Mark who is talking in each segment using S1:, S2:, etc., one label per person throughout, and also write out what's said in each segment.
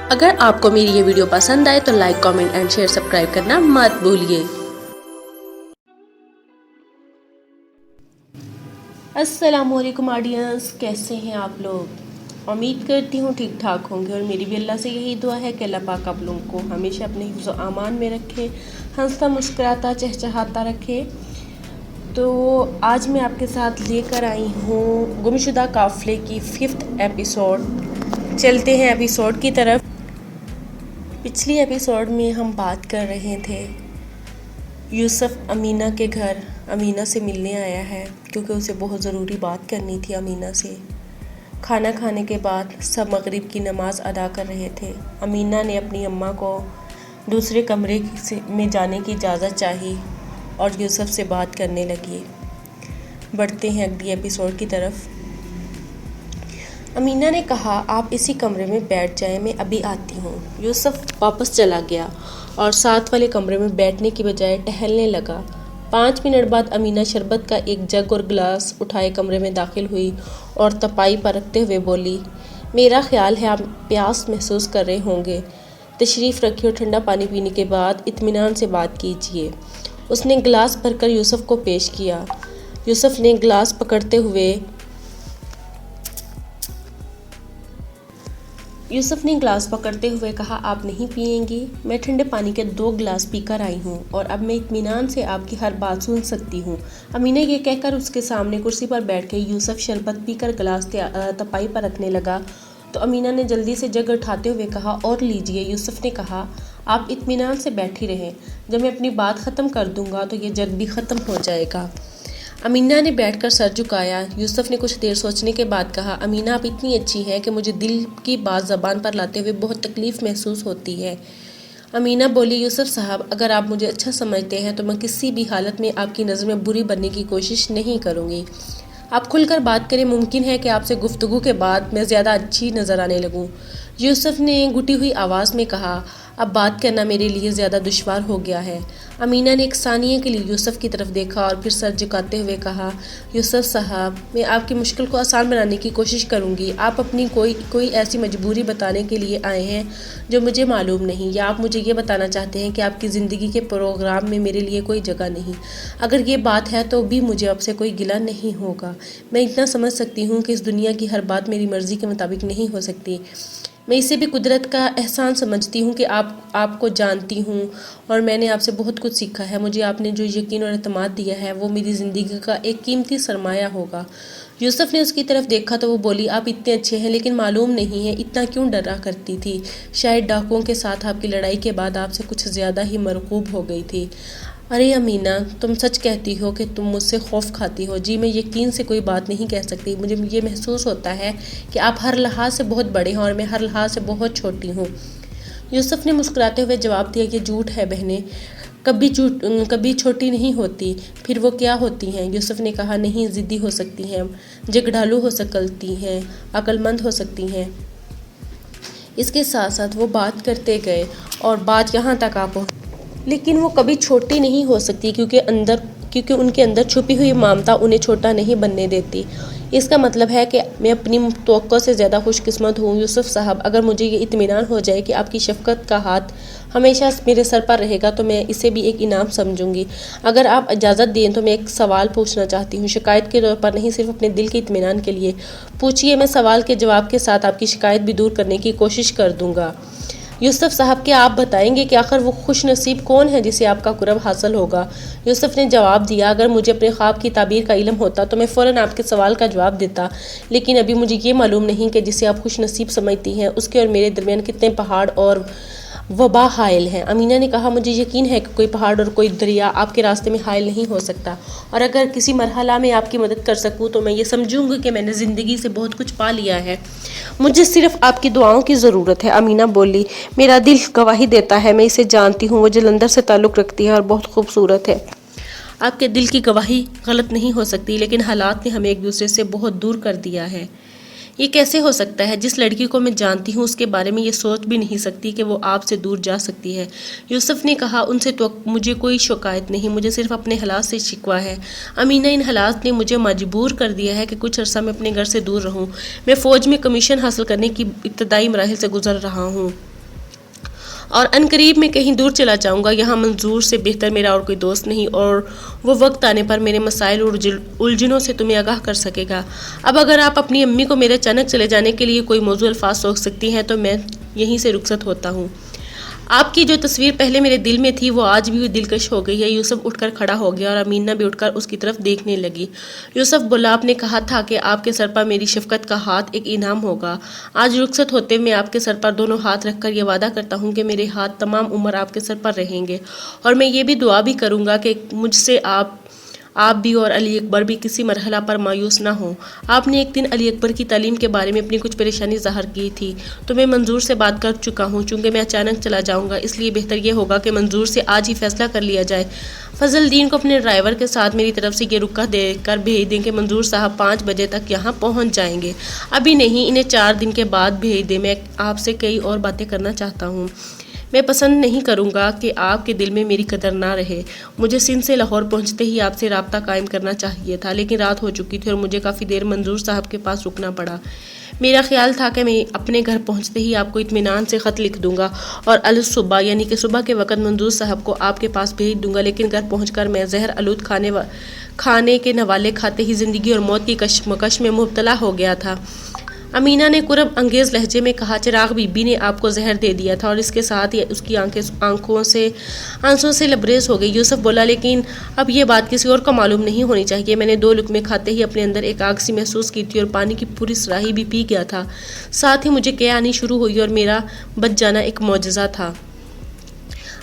S1: اگر آپ کو میری یہ ویڈیو پسند آئے تو like, comment and share, subscribe کرنا مت بھولیے۔ السلام علیکم آڈینس، کیسے ہیں آپ لوگ؟ امید کرتی ہوں ٹھیک ٹھاک ہوں گے، اور میری بھی اللہ سے یہی دعا ہے کہ اللہ پاک آپ لوگوں کو ہمیشہ اپنے حفظ و امان میں رکھے، ہنستا مسکراتا چہچہاتا رکھے۔ تو آج میں آپ کے ساتھ لے کر آئی ہوں گمشدہ قافلے کی 5th ایپیسوڈ۔ چلتے ہیں ایپیسوڈ کی طرف۔ پچھلی ایپیسوڈ میں ہم بات کر رہے تھے یوسف امینہ کے گھر امینہ سے ملنے آیا ہے، کیونکہ اسے بہت ضروری بات کرنی تھی امینہ سے۔ کھانا کھانے کے بعد سب مغرب کی نماز ادا کر رہے تھے۔ امینہ نے اپنی اماں کو دوسرے کمرے میں جانے کی اجازت چاہی اور یوسف سے بات کرنے لگی۔ بڑھتے ہیں اگلی ایپیسوڈ کی طرف۔ امینہ نے کہا، آپ اسی کمرے میں بیٹھ جائیں، میں ابھی آتی ہوں۔ یوسف واپس چلا گیا اور ساتھ والے کمرے میں بیٹھنے کی بجائے ٹہلنے لگا۔ 5 منٹ بعد امینہ شربت کا ایک جگ اور گلاس اٹھائے کمرے میں داخل ہوئی اور تپائی پرکھتے ہوئے بولی، میرا خیال ہے آپ پیاس محسوس کر رہے ہوں گے، تشریف رکھیے اور ٹھنڈا پانی پینے کے بعد اطمینان سے بات کیجیے۔ اس نے گلاس بھر کر یوسف کو پیش کیا۔ یوسف نے گلاس پکڑتے ہوئے کہا، آپ نہیں پئیں گی؟ میں ٹھنڈے پانی کے 2 گلاس پی کر آئی ہوں اور اب میں اطمینان سے آپ کی ہر بات سن سکتی ہوں۔ امینہ یہ کہہ کر اس کے سامنے کرسی پر بیٹھ گئی۔ یوسف شربت پی کر گلاس تپائی پر رکھنے لگا تو امینہ نے جلدی سے جگ اٹھاتے ہوئے کہا، اور لیجیے۔ یوسف نے کہا، آپ اطمینان سے بیٹھی رہیں، جب میں اپنی بات ختم کر دوں گا تو یہ جگ بھی ختم ہو جائے گا۔ امینہ نے بیٹھ کر سر جھکایا۔ یوسف نے کچھ دیر سوچنے کے بعد کہا، امینہ آپ اتنی اچھی ہیں کہ مجھے دل کی بات زبان پر لاتے ہوئے بہت تکلیف محسوس ہوتی ہے۔ امینہ بولی، یوسف صاحب، اگر آپ مجھے اچھا سمجھتے ہیں تو میں کسی بھی حالت میں آپ کی نظر میں بری بننے کی کوشش نہیں کروں گی۔ آپ کھل کر بات کریں، ممکن ہے کہ آپ سے گفتگو کے بعد میں زیادہ اچھی نظر آنے لگوں۔ یوسف نے گھٹی ہوئی آواز میں کہا، اب بات کرنا میرے لیے زیادہ دشوار ہو گیا ہے۔ امینہ نے ایک ثانیے کے لیے یوسف کی طرف دیکھا اور پھر سر جھکاتے ہوئے کہا، یوسف صاحب، میں آپ کی مشکل کو آسان بنانے کی کوشش کروں گی۔ آپ اپنی کوئی ایسی مجبوری بتانے کے لیے آئے ہیں جو مجھے معلوم نہیں، یا آپ مجھے یہ بتانا چاہتے ہیں کہ آپ کی زندگی کے پروگرام میں میرے لیے کوئی جگہ نہیں؟ اگر یہ بات ہے تو بھی مجھے آپ سے کوئی گلہ نہیں ہوگا۔ میں اتنا سمجھ سکتی ہوں کہ اس دنیا کی ہر بات میری مرضی کے مطابق نہیں ہو سکتی۔ میں اسے بھی قدرت کا احسان سمجھتی ہوں کہ آپ کو جانتی ہوں اور میں نے آپ سے بہت کچھ سیکھا ہے۔ مجھے آپ نے جو یقین اور اعتماد دیا ہے وہ میری زندگی کا ایک قیمتی سرمایہ ہوگا۔ یوسف نے اس کی طرف دیکھا تو وہ بولی، آپ اتنے اچھے ہیں لیکن معلوم نہیں ہے اتنا کیوں ڈرا کرتی تھی؟ شاید ڈاکوؤں کے ساتھ آپ کی لڑائی کے بعد آپ سے کچھ زیادہ ہی مرعوب ہو گئی تھی۔ ارے امینہ، تم سچ کہتی ہو کہ تم مجھ سے خوف کھاتی ہو؟ جی، میں یقین سے کوئی بات نہیں کہہ سکتی۔ مجھے یہ محسوس ہوتا ہے کہ آپ ہر لحاظ سے بہت بڑے ہیں اور میں ہر لحاظ سے بہت چھوٹی ہوں۔ یوسف نے مسکراتے ہوئے جواب دیا، یہ جھوٹ ہے بہنیں، کبھی چھوٹی نہیں ہوتی۔ پھر وہ کیا ہوتی ہیں؟ یوسف نے کہا، نہیں، ضدی ہو سکتی ہیں، جگڑالو ہو سکتی ہیں، عقل مند ہو سکتی ہیں۔ اس کے ساتھ ساتھ وہ بات کرتے گئے اور بات یہاں تک آ پہنچی، لیکن وہ کبھی چھوٹی نہیں ہو سکتی کیونکہ ان کے اندر چھپی ہوئی ممتا انہیں چھوٹا نہیں بننے دیتی۔ اس کا مطلب ہے کہ میں اپنی توقع سے زیادہ خوش قسمت ہوں۔ یوسف صاحب، اگر مجھے یہ اطمینان ہو جائے کہ آپ کی شفقت کا ہاتھ ہمیشہ میرے سر پر رہے گا تو میں اسے بھی ایک انعام سمجھوں گی۔ اگر آپ اجازت دیں تو میں ایک سوال پوچھنا چاہتی ہوں، شکایت کے طور پر نہیں، صرف اپنے دل کے اطمینان کے لیے۔ پوچھیے، میں سوال کے جواب کے ساتھ آپ کی شکایت بھی دور کرنے کی کوشش کر دوں گا۔ یوسف صاحب، کیا آپ بتائیں گے کہ آخر وہ خوش نصیب کون ہے جسے آپ کا قرب حاصل ہوگا؟ یوسف نے جواب دیا، اگر مجھے اپنے خواب کی تعبیر کا علم ہوتا تو میں فوراً آپ کے سوال کا جواب دیتا، لیکن ابھی مجھے یہ معلوم نہیں کہ جسے آپ خوش نصیب سمجھتی ہیں اس کے اور میرے درمیان کتنے پہاڑ اور وبا حائل ہیں۔ امینہ نے کہا، مجھے یقین ہے کہ کوئی پہاڑ اور کوئی دریا آپ کے راستے میں حائل نہیں ہو سکتا، اور اگر کسی مرحلہ میں آپ کی مدد کر سکوں تو میں یہ سمجھوں گی کہ میں نے زندگی سے بہت کچھ پا لیا ہے۔ مجھے صرف آپ کی دعاؤں کی ضرورت ہے۔ امینہ بولی، میرا دل گواہی دیتا ہے، میں اسے جانتی ہوں، وہ جلندھر سے تعلق رکھتی ہے اور بہت خوبصورت ہے۔ آپ کے دل کی گواہی غلط نہیں ہو سکتی، لیکن حالات نے ہمیں ایک دوسرے سے بہت دور کر دیا ہے۔ یہ کیسے ہو سکتا ہے؟ جس لڑکی کو میں جانتی ہوں اس کے بارے میں یہ سوچ بھی نہیں سکتی کہ وہ آپ سے دور جا سکتی ہے۔ یوسف نے کہا، ان سے تو مجھے کوئی شکایت نہیں، مجھے صرف اپنے حالات سے شکوہ ہے۔ امینہ، ان حالات نے مجھے مجبور کر دیا ہے کہ کچھ عرصہ میں اپنے گھر سے دور رہوں۔ میں فوج میں کمیشن حاصل کرنے کی ابتدائی مراحل سے گزر رہا ہوں۔ اور عنقریب میں کہیں دور چلا جاؤں گا. یہاں منظور سے بہتر میرا اور کوئی دوست نہیں، اور وہ وقت آنے پر میرے مسائل اور الجھنوں سے تمہیں آگاہ کر سکے گا. اب اگر آپ اپنی امی کو میرے اچانک چلے جانے کے لیے کوئی موزوں الفاظ سوچ سکتی ہیں تو میں یہیں سے رخصت ہوتا ہوں. آپ کی جو تصویر پہلے میرے دل میں تھی وہ آج بھی دلکش ہو گئی ہے. یوسف اٹھ کر کھڑا ہو گیا اور امینہ بھی اٹھ کر اس کی طرف دیکھنے لگی. یوسف بولا، آپ نے کہا تھا کہ آپ کے سر پر میری شفقت کا ہاتھ ایک انعام ہوگا. آج رخصت ہوتے میں آپ کے سر پر دونوں ہاتھ رکھ کر یہ وعدہ کرتا ہوں کہ میرے ہاتھ تمام عمر آپ کے سر پر رہیں گے، اور میں یہ بھی دعا بھی کروں گا کہ مجھ سے آپ بھی اور علی اکبر بھی کسی مرحلہ پر مایوس نہ ہوں. آپ نے ایک دن علی اکبر کی تعلیم کے بارے میں اپنی کچھ پریشانی ظاہر کی تھی، تو میں منظور سے بات کر چکا ہوں. چونکہ میں اچانک چلا جاؤں گا، اس لیے بہتر یہ ہوگا کہ منظور سے آج ہی فیصلہ کر لیا جائے. فضل الدین کو اپنے ڈرائیور کے ساتھ میری طرف سے یہ رکا دے کر بھیج دیں کہ منظور صاحب 5 بجے تک یہاں پہنچ جائیں گے. ابھی نہیں، انہیں 4 دن کے بعد بھیج دیں. میں آپ سے کئی اور باتیں کرنا چاہتا ہوں. میں پسند نہیں کروں گا کہ آپ کے دل میں میری قدر نہ رہے. مجھے سندھ سے لاہور پہنچتے ہی آپ سے رابطہ قائم کرنا چاہیے تھا، لیکن رات ہو چکی تھی اور مجھے کافی دیر منظور صاحب کے پاس رکنا پڑا. میرا خیال تھا کہ میں اپنے گھر پہنچتے ہی آپ کو اطمینان سے خط لکھ دوں گا اور الصبح یعنی کہ صبح کے وقت منظور صاحب کو آپ کے پاس بھیج دوں گا. لیکن گھر پہنچ کر میں زہر آلود کھانے کے نوالے کھاتے ہی زندگی اور موت کی کشمکش میں مبتلا ہو گیا تھا. امینہ نے کرب انگیز لہجے میں کہا، چراغ بی بی نے آپ کو زہر دے دیا تھا، اور اس کے ساتھ ہی اس کی آنکھوں سے آنسوں سے لبریز ہو گئی. یوسف بولا، لیکن اب یہ بات کسی اور کو معلوم نہیں ہونی چاہیے. میں نے 2 لقمے کھاتے ہی اپنے اندر ایک آگ سی محسوس کی تھی اور پانی کی پوری صراحی بھی پی گیا تھا. ساتھ ہی مجھے قے آنی شروع ہوئی اور میرا بچ جانا ایک معجزہ تھا.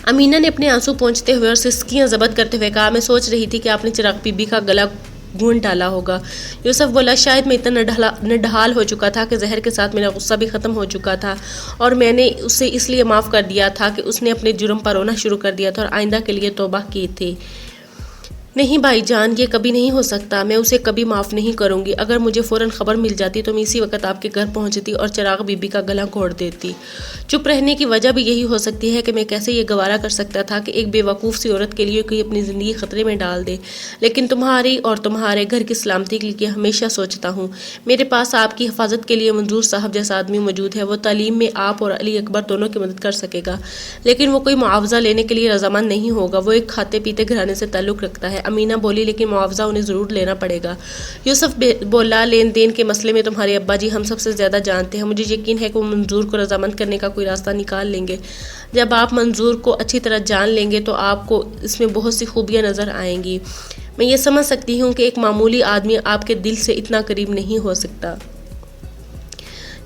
S1: امینہ نے اپنے آنسو پونچھتے ہوئے اور سسکیاں ضبط کرتے ہوئے کہا، میں سوچ رہی تھی کہ آپ نے چراغ بی بی کا گلا گھونٹ ڈالا ہوگا. یوسف بولا، شاید میں اتنا نڈھال ہو چکا تھا کہ زہر کے ساتھ میرا غصہ بھی ختم ہو چکا تھا، اور میں نے اسے اس لیے معاف کر دیا تھا کہ اس نے اپنے جرم پر رونا شروع کر دیا تھا اور آئندہ کے لیے توبہ کی تھی. نہیں بھائی جان، یہ کبھی نہیں ہو سکتا. میں اسے کبھی معاف نہیں کروں گی. اگر مجھے فوراً خبر مل جاتی تو میں اسی وقت آپ کے گھر پہنچتی اور چراغ بی بی کا گلا گھونٹ دیتی. چپ رہنے کی وجہ بھی یہی ہو سکتی ہے کہ میں کیسے یہ گوارا کر سکتا تھا کہ ایک بے وقوف سی عورت کے لیے کوئی اپنی زندگی خطرے میں ڈال دے. لیکن تمہاری اور تمہارے گھر کی سلامتی کے لیے ہمیشہ سوچتا ہوں. میرے پاس آپ کی حفاظت کے لیے منظور صاحب جیسا آدمی موجود ہے. وہ تعلیم میں آپ اور علی اکبر دونوں کی مدد کر سکے گا، لیکن وہ کوئی معاوضہ لینے کے لیے رضامند نہیں ہوگا. وہ ایک کھاتے پیتے گھرانے سے تعلق رکھتا ہے. امینہ بولی، لیکن معاوضہ انہیں ضرور لینا پڑے گا. یوسف بولا، لین دین کے مسئلے میں تمہارے ابا جی ہم سب سے زیادہ جانتے ہیں. مجھے یقین ہے کہ وہ منظور کو رضامند کرنے کا کوئی راستہ نکال لیں گے. جب آپ منظور کو اچھی طرح جان لیں گے تو آپ کو اس میں بہت سی خوبیاں نظر آئیں گی. میں یہ سمجھ سکتی ہوں کہ ایک معمولی آدمی آپ کے دل سے اتنا قریب نہیں ہو سکتا.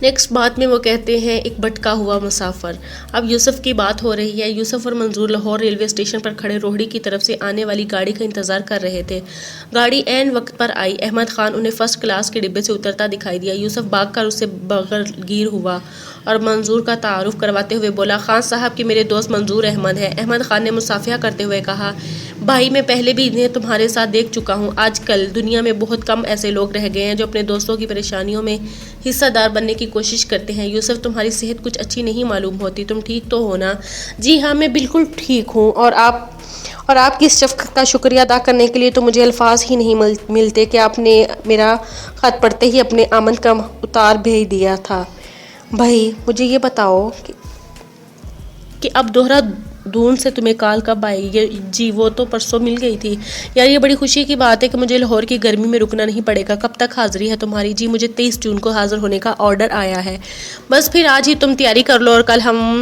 S1: نیکسٹ بات میں وہ کہتے ہیں، ایک بھٹکا ہوا مسافر. اب یوسف کی بات ہو رہی ہے. یوسف اور منظور لاہور ریلوے اسٹیشن پر کھڑے روہڑی کی طرف سے آنے والی گاڑی کا انتظار کر رہے تھے. گاڑی عین وقت پر آئی. احمد خان انہیں فرسٹ کلاس کے ڈبے سے اترتا دکھائی دیا. یوسف بھاگ کر اس سے بغرگیر ہوا اور منظور کا تعارف کرواتے ہوئے بولا، خان صاحب کہ میرے دوست منظور احمد ہے. احمد خان نے مصافحہ کرتے ہوئے کہا، بھائی میں پہلے بھی انہیں تمہارے ساتھ دیکھ چکا ہوں. آج کل دنیا میں بہت کم ایسے لوگ رہ گئے ہیں جو اپنے دوستوں کی پریشانیوں میں حصہ دار بننے کی کوشش کرتے ہیں. یوسف، تمہاری صحت کچھ اچھی نہیں معلوم ہوتی. تم ٹھیک تو ہو نا؟ جی ہاں، میں بالکل ٹھیک ہوں. اور آپ کی اس شفقت کا شکریہ ادا کرنے کے لیے تو مجھے الفاظ ہی نہیں ملتے کہ آپ نے میرا خط پڑھتے ہی اپنے آمد کا اتار بھیج دیا تھا. بھائی مجھے یہ بتاؤ کہ اب دوہرا دون سے تمہیں کال کب آئی؟ جی وہ تو پرسوں مل گئی تھی. یار یہ بڑی خوشی کی بات ہے کہ مجھے لاہور کی گرمی میں رکنا نہیں پڑے گا. کب تک حاضری ہے تمہاری؟ جی مجھے 23 جون کو حاضر ہونے کا آرڈر آیا ہے. بس پھر آج ہی تم تیاری کر لو اور کل ہم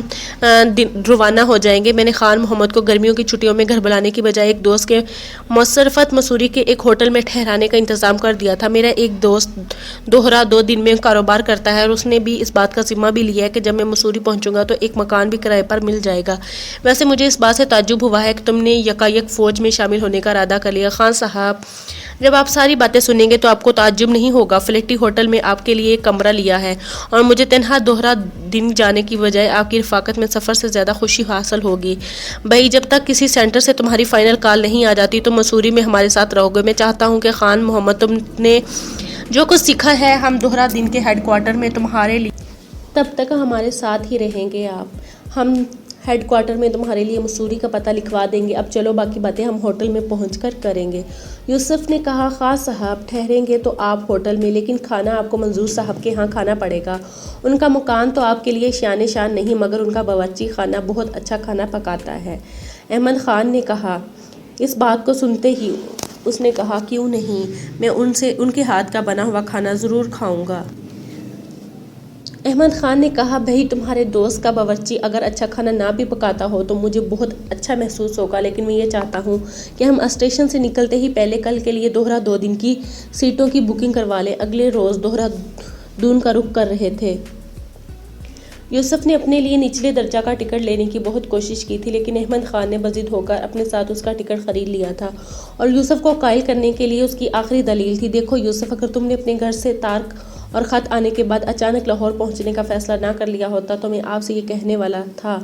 S1: روانہ ہو جائیں گے. میں نے خان محمد کو گرمیوں کی چھٹیوں میں گھر بلانے کی بجائے ایک دوست کے مصرفت مسوری کے ایک ہوٹل میں ٹھہرانے کا انتظام کر دیا تھا. میرا ایک دوست دوہرا 2 دن میں کاروبار کرتا ہے اور اس نے بھی اس بات کا ذمہ بھی لیا ہے کہ جب میں مسوری پہنچوں گا تو ایک مکان بھی کرائے پر مل جائے گا. ویسے مجھے اس بات سے تعجب ہوا ہے کہ تم نے یکایک فوج میں شامل ہونے کا ارادہ کر لیا. خان صاحب جب آپ ساری باتیں سنیں گے تو آپ کو تعجب نہیں ہوگا. فلیٹی ہوٹل میں آپ کے لیے ایک کمرہ لیا ہے اور مجھے تنہا دوہرا دن جانے کی بجائے آپ کی رفاقت میں سفر سے زیادہ خوشی حاصل ہوگی. بھائی جب تک کسی سینٹر سے تمہاری فائنل کال نہیں آ جاتی تو مسوری میں ہمارے ساتھ رہو گے. میں چاہتا ہوں کہ خان محمد تم نے جو کچھ سیکھا ہے ہم دوہرا دن کے ہیڈ کوارٹر میں تمہارے لیے تب تک ہمارے ساتھ ہی رہیں گے. ہم ہیڈ کوارٹر میں تمہارے لیے مسوری کا پتہ لکھوا دیں گے، اب چلو باقی باتیں ہم ہوٹل میں پہنچ کر کریں گے۔ یوسف نے کہا خاص صاحب ٹھہریں گے تو آپ ہوٹل میں، لیکن کھانا آپ کو منظور صاحب کے ہاں کھانا پڑے گا۔ ان کا مکان تو آپ کے لیے شان نہیں، مگر ان کا باورچی خانہ بہت اچھا کھانا پکاتا ہے۔ احمد خان نے کہا۔ اس بات کو سنتے ہی اس نے کہا کیوں نہیں، میں ان کے ہاتھ کا بنا ہوا کھانا ضرور کھاؤں گا۔ احمد خان نے کہا بھئی تمہارے دوست کا باورچی اگر اچھا کھانا نہ بھی پکاتا ہو تو مجھے بہت اچھا محسوس ہوگا، لیکن میں یہ چاہتا ہوں کہ ہم اسٹیشن سے نکلتے ہی پہلے کل کے لیے دوہرا 2 دن کی سیٹوں کی بکنگ کروا لیں۔ اگلے روز دوہرا دون کا رخ کر رہے تھے۔ یوسف نے اپنے لیے نچلے درجہ کا ٹکٹ لینے کی بہت کوشش کی تھی، لیکن احمد خان نے بضد ہو کر اپنے ساتھ اس کا ٹکٹ خرید لیا تھا، اور یوسف کو قائل کرنے کے لیے اس کی آخری دلیل تھی، دیکھو یوسف، اگر تم نے اپنے گھر سے تارک اور خط آنے کے بعد اچانک لاہور پہنچنے کا فیصلہ نہ کر لیا ہوتا تو میں آپ سے یہ کہنے والا تھا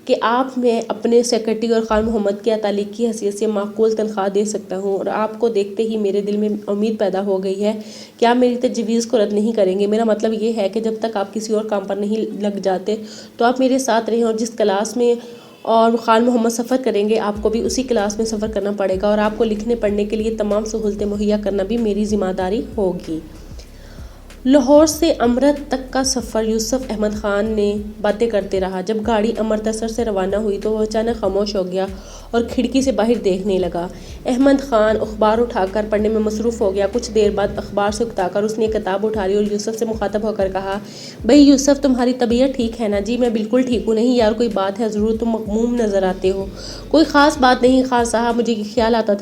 S1: کہ آپ میں اپنے سیکرٹری اور خان محمد کی تعلیق کی حیثیت سے معقول تنخواہ دے سکتا ہوں، اور آپ کو دیکھتے ہی میرے دل میں امید پیدا ہو گئی ہے کہ آپ میری تجویز کو رد نہیں کریں گے۔ میرا مطلب یہ ہے کہ جب تک آپ کسی اور کام پر نہیں لگ جاتے تو آپ میرے ساتھ رہیں، اور جس کلاس میں اور خان محمد سفر کریں گے آپ کو بھی اسی کلاس میں سفر کرنا پڑے گا، اور آپ کو لکھنے پڑھنے کے لیے تمام سہولتیں مہیا کرنا بھی میری ذمہ داری ہوگی۔ لاہور سے امرت تک کا سفر یوسف احمد خان نے باتیں کرتے رہا۔ جب گاڑی امرتسر سے روانہ ہوئی تو وہ اچانک خاموش ہو گیا اور کھڑکی سے باہر دیکھنے لگا۔ احمد خان اخبار اٹھا کر پڑھنے میں مصروف ہو گیا۔ کچھ دیر بعد اخبار سے اکتا کر اس نے ایک کتاب اٹھا لی اور یوسف سے مخاطب ہو کر کہا بھئی یوسف، تمہاری طبیعت ٹھیک ہے نا؟ جی میں بالکل ٹھیک ہوں۔ نہیں یار کوئی بات ہے؟ ضرور، تم مغموم نظر آتے ہو۔ کوئی خاص بات نہیں خان صاحب، مجھے خیال آتا تھا